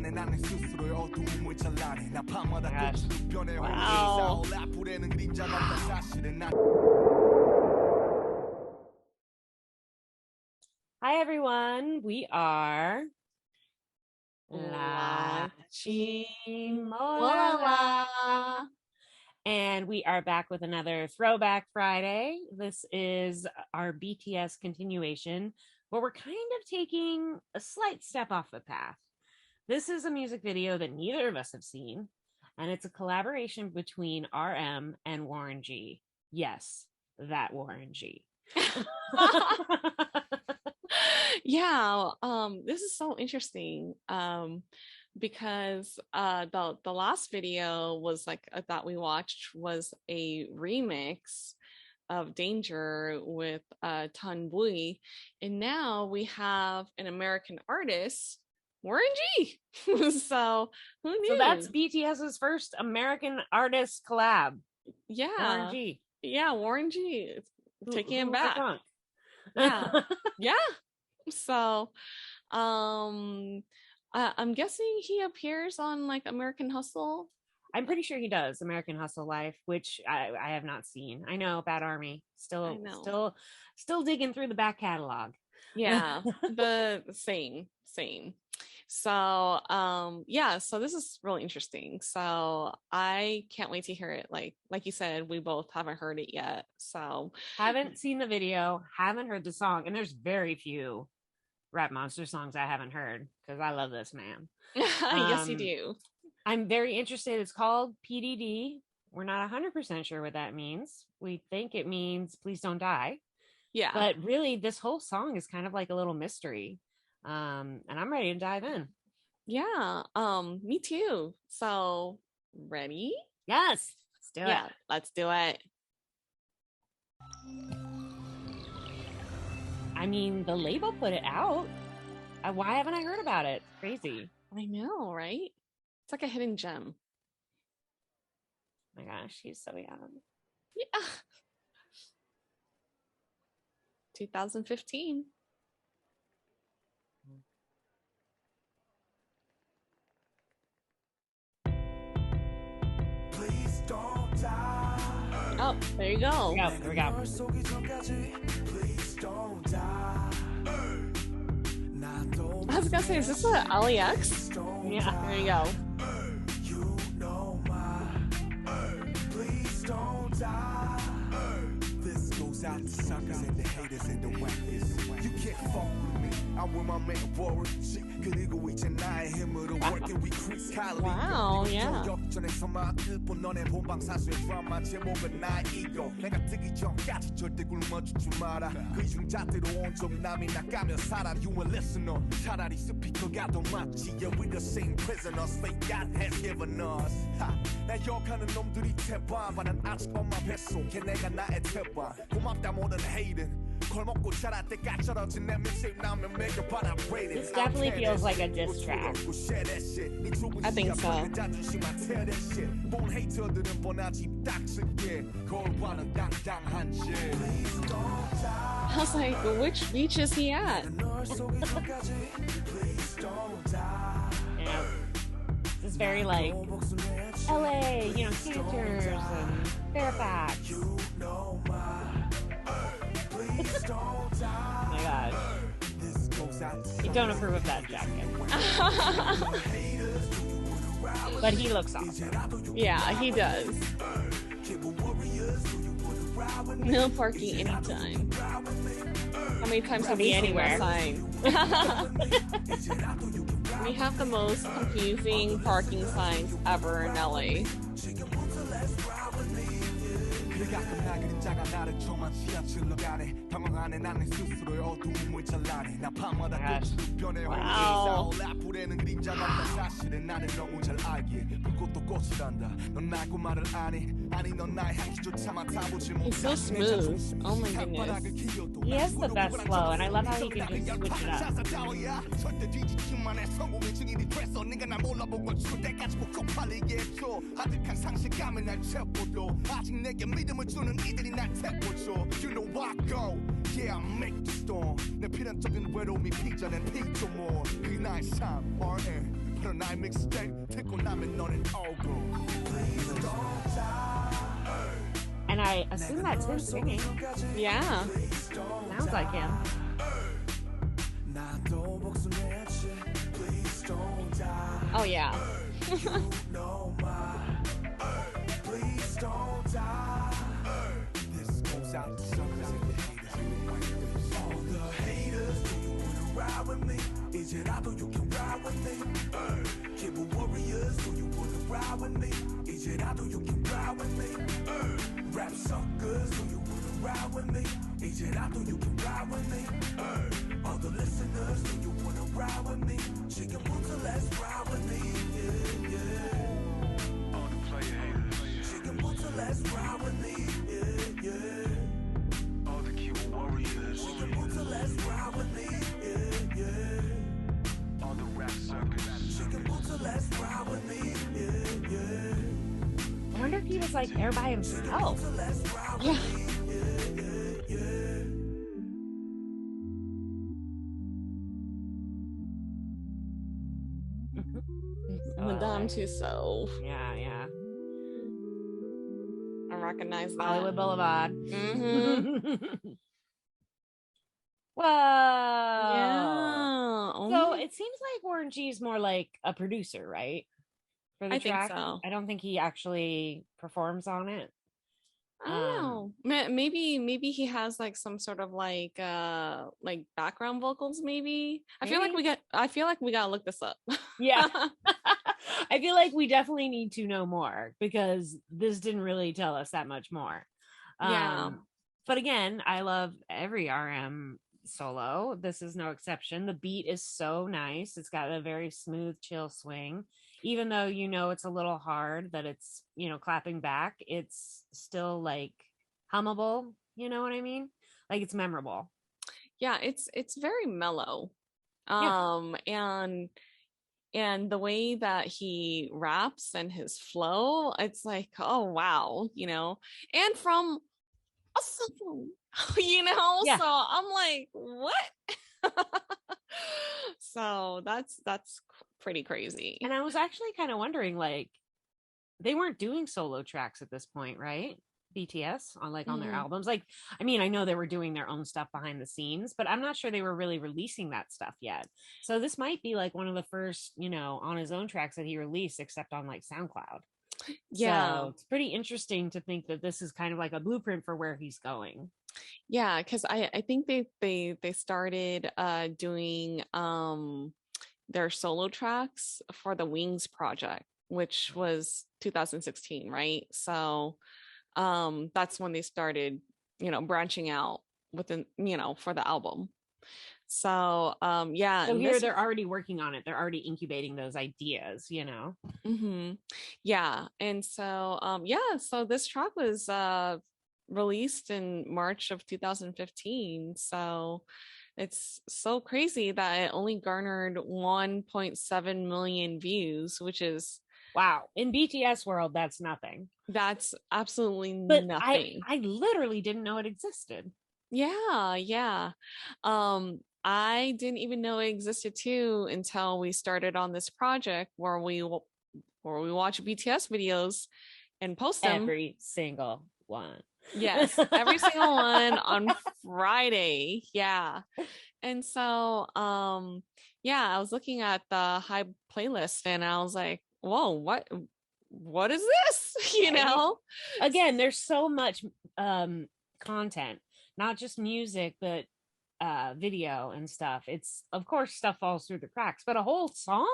Hi everyone, we are LaChiMoLaLa, and we are back with another Throwback Friday. This is our BTS continuation, where we're kind of taking a slight step off the path. This is a music video that neither of us have seen, and it's a collaboration between RM and Warren G. Yes, that Warren G. Yeah, this is so interesting because the last video was like that we watched was a remix of Danger with Tan Bui, and now we have an American artist, Warren G. So who knew? So that's BTS's first American artist collab. Yeah, Warren G. Yeah, Warren G. Taking him back. Yeah, yeah. So I'm guessing he appears on like American Hustle. I'm pretty sure he does. American Hustle Life, which I have not seen. I know, Bad Army. Still digging through the back catalog. Yeah, the same. So yeah, so this is really interesting. So I can't wait to hear it. Like you said, we both haven't heard it yet. So haven't seen the video, haven't heard the song, and there's very few Rap Monster songs I haven't heard because I love this man. Yes, you do. I'm very interested. It's called P.D.D. We're not 100% sure what that means. We think it means please don't die. Yeah. But really, this whole song is kind of like a little mystery. And I'm ready to dive in. Yeah, me too. So ready? Yes, let's do it. Yeah, let's do it. I mean, the label put it out. Why haven't I heard about it? Crazy. I know, right? It's like a hidden gem. Oh my gosh, he's so young. Yeah. 2015. Oh, there you go. There we go. I was gonna say, is this a LAX? Yeah. There you go. This goes out to suckers and the haters and the wackers. You can't fuck with me. I'm with my man Warren. 그리고 이제 나의 힘으로 working we crease Collab. Wow, yeah. 역전에서 막을뿐 너네 본방사수의 드라마 제목은 나의 ego. 내가 뜨기 전까지 절대 굶어주지 마라. 그 융자대로 온종일 남이 나가며 살아. You a listener. 차라리 스피커가 더 맞지. Yeah, we the same prisoners. Fate God has given us. 나 욕하는 놈들이 태반. 난 아직 엄마 뱃속에 내가 나의 태반. 고맙다 모든 hating. This definitely feels like a diss track. I think so. I was like, which beach is he at? Yeah. This is very like LA, you know, Cantors and Fairfax. Oh my god. You don't approve of that jacket. But he looks awesome. Yeah, he does. No parking anytime. How many times have we anywhere? We have the most confusing parking signs ever in LA. Wow. He's so smooth. Oh my goodness. He has the best flow, and I love how he can just switch it up. You know I go, yeah I make the storm. 내 필연적인 외로움이 피자낸 피조물. 그 나의 삶, RM. 들어 나의 믹스테이프 듣고 나면 너는 오고 Please don't die And I assume that's him singing. Yeah. Sounds like him. 나도 복수했지 Please don't die Oh yeah. No my Please don't die This goes out to suckers and the haters All the haters do you wanna ride with me 이제라도 you can ride with me keyboard warriors do you wanna ride with me 이제라도 you can ride with me rap suckers do you wanna ride with me 이제라도 you can ride with me all the listeners do you wanna ride with me 지금부터 let's ride with me yeah, yeah. All the player haters 지금부터 let's ride with me yeah, yeah. All the keyboard warriors 지금부터 let's ride with me yeah, yeah. All the rap suckers 지금부터 let's ride with me yeah, yeah. I wonder if he was like there by himself. Yeah. Madame Tussauds. Yeah. I recognize that. Hollywood Boulevard. Mm-hmm. Whoa. Yeah. So it seems like Warren G's more like a producer, right? For the I think track. so. I don't think he actually performs on it. I don't know. Maybe he has like some sort of like background vocals. Maybe. I feel like we gotta look this up. Yeah. I feel like we definitely need to know more because this didn't really tell us that much more. Yeah. But again, I love every RM solo. This is no exception. The beat is so nice. It's got a very smooth, chill swing. Even though it's a little hard that it's clapping back, it's still like hummable. You know what I mean? Like it's memorable. Yeah, it's very mellow. And the way that he raps and his flow, it's like, oh wow, and from awesome, Yeah. So I'm like, what? So that's pretty crazy. And I was actually kind of wondering, like, they weren't doing solo tracks at this point, right? BTS on their albums. Like, I mean, I know they were doing their own stuff behind the scenes, but I'm not sure they were really releasing that stuff yet. So this might be like one of the first, on his own tracks that he released, except on like SoundCloud. Yeah. So it's pretty interesting to think that this is kind of like a blueprint for where he's going. Yeah, because I think they started doing their solo tracks for the Wings project, which was 2016, right? So that's when they started branching out within for the album. So yeah, so here they're already working on it. They're already incubating those ideas. Mm-hmm. Yeah. And so so this track was released in March of 2015. So it's so crazy that it only garnered 1.7 million views, which is wow. In BTS world, that's nothing. That's absolutely nothing. I literally didn't know it existed. Yeah. I didn't even know it existed too until we started on this project where we watch BTS videos and post them. Every single one. Yes, every single one on Friday. Yeah. And so I was looking at the Hype playlist and I was like, whoa, what is this? Again, there's so much content, not just music, but video and stuff. It's, of course, stuff falls through the cracks, but a whole song,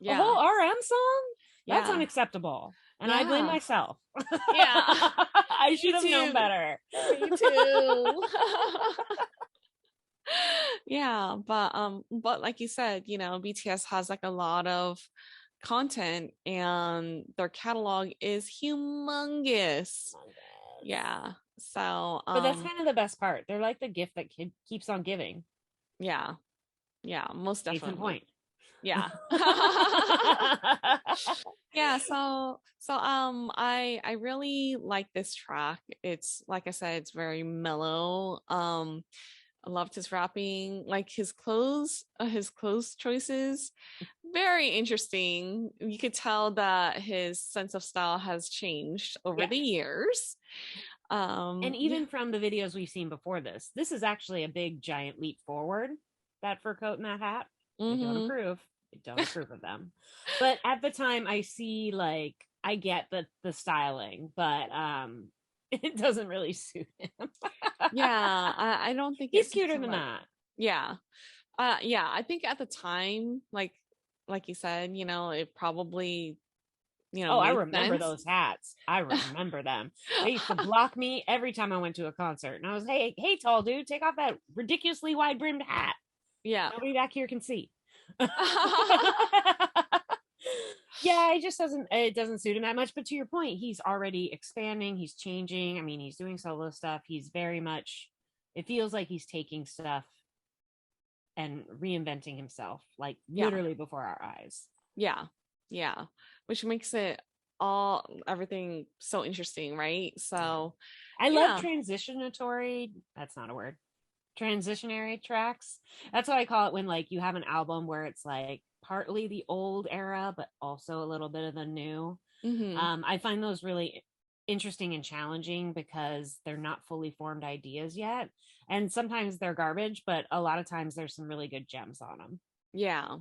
a whole RM song, that's unacceptable. And I blame myself. Yeah. I should have known better. Me too. Yeah, but like you said, BTS has like a lot of content and their catalog is humongous. Yeah. So but that's kind of the best part. They're like the gift that keeps on giving. Yeah, most definitely. Case in point. Yeah. Yeah, so I really like this track. It's like I said, it's very mellow. I loved his rapping, like his clothes choices. very interesting. You could tell that his sense of style has changed over the years. And even from the videos we've seen before this is actually a big giant leap forward, that fur coat and that hat. I don't approve. I don't approve of them. But at the time I see, like, I get the styling, but it doesn't really suit him. Yeah, I don't think he's cuter than that. Yeah. Yeah, I think at the time, like you said, you know, it probably, you know, I remember sense. those hats. I remember them. They used to block me every time I went to a concert. And I was, hey, tall dude, take off that ridiculously wide brimmed hat. Yeah. Nobody back here can see. Yeah, it doesn't suit him that much. But to your point, he's already expanding, he's changing. I mean, he's doing solo stuff. He's very much, it feels like he's taking stuff and reinventing himself, like literally before our eyes. Yeah. Which makes it everything so interesting, right? So I love transitionatory, that's not a word, transitionary tracks. That's what I call it, when like you have an album where it's like partly the old era but also a little bit of the new. I find those really interesting and challenging because they're not fully formed ideas yet, and sometimes they're garbage, but a lot of times there's some really good gems on them. Yeah.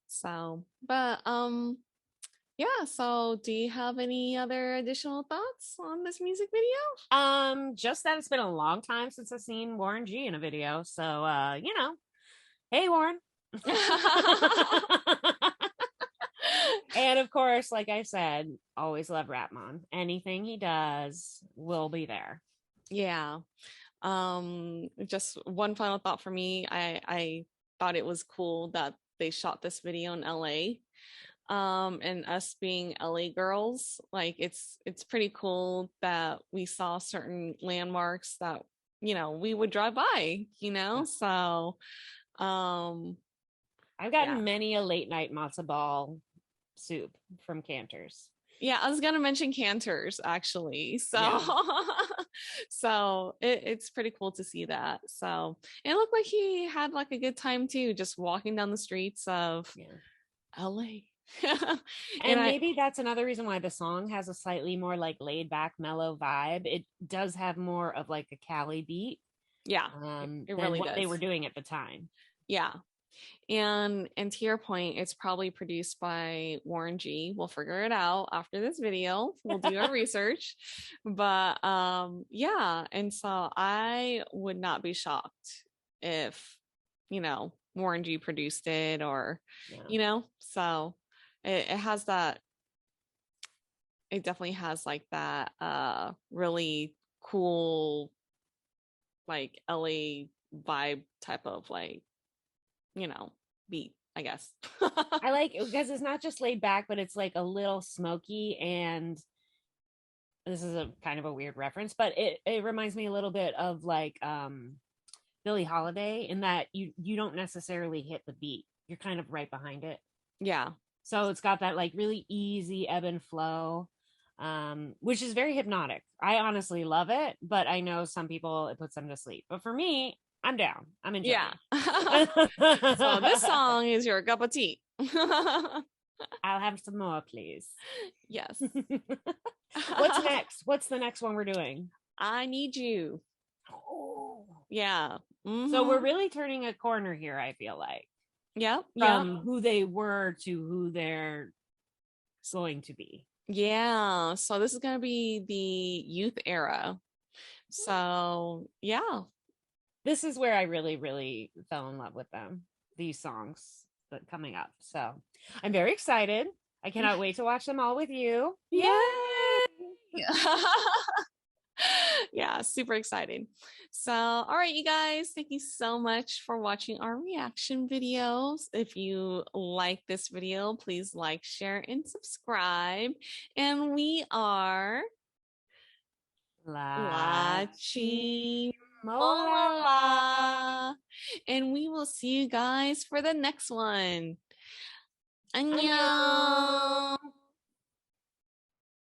So, but yeah, so do you have any other additional thoughts on this music video? Just that it's been a long time since I've seen Warren G in a video, so you know, hey Warren. And of course, like I said, always love Ratmon. Anything he does will be there. Yeah. Just one final thought for me. I thought it was cool that they shot this video in LA. And us being LA girls, like it's pretty cool that we saw certain landmarks that, you know, we would drive by, you know. So I've gotten many a late night matzo ball soup from Cantor's. Yeah, I was gonna mention Cantor's actually. So so it's pretty cool to see that. So it looked like he had like a good time too, just walking down the streets of LA. And maybe that's another reason why the song has a slightly more like laid back, mellow vibe. It does have more of like a Cali beat. Yeah, it really does. They were doing at the time. Yeah. And to your point, it's probably produced by Warren G. We'll figure it out after this video. We'll do our research. But yeah, and so I would not be shocked if, you know, Warren G produced it, or you know, so it has that, it definitely has like that really cool like LA vibe type of like, you know, beat, I guess. I like it because it's not just laid back, but it's like a little smoky, and this is a kind of a weird reference, but it reminds me a little bit of like Billie Holiday, in that you don't necessarily hit the beat, you're kind of right behind it. Yeah. So it's got that like really easy ebb and flow, which is very hypnotic. I honestly love it, but I know some people, it puts them to sleep. But for me, I'm down. I'm enjoying. Yeah. So this song is your cup of tea. I'll have some more, please. Yes. What's next? What's the next one we're doing? I Need You. Oh. Yeah. So we're really turning a corner here, I feel like. Yeah. From who they were to who they're going to be. Yeah. So this is going to be the youth era. So yeah. This is where I really, really fell in love with them, these songs that coming up. So I'm very excited. I cannot wait to watch them all with you. Yay! Yeah, super exciting. So, all right, you guys, thank you so much for watching our reaction videos. If you like this video, please like, share, and subscribe. And we are LaChiMoLaLa. And we will see you guys for the next one. Annyeong.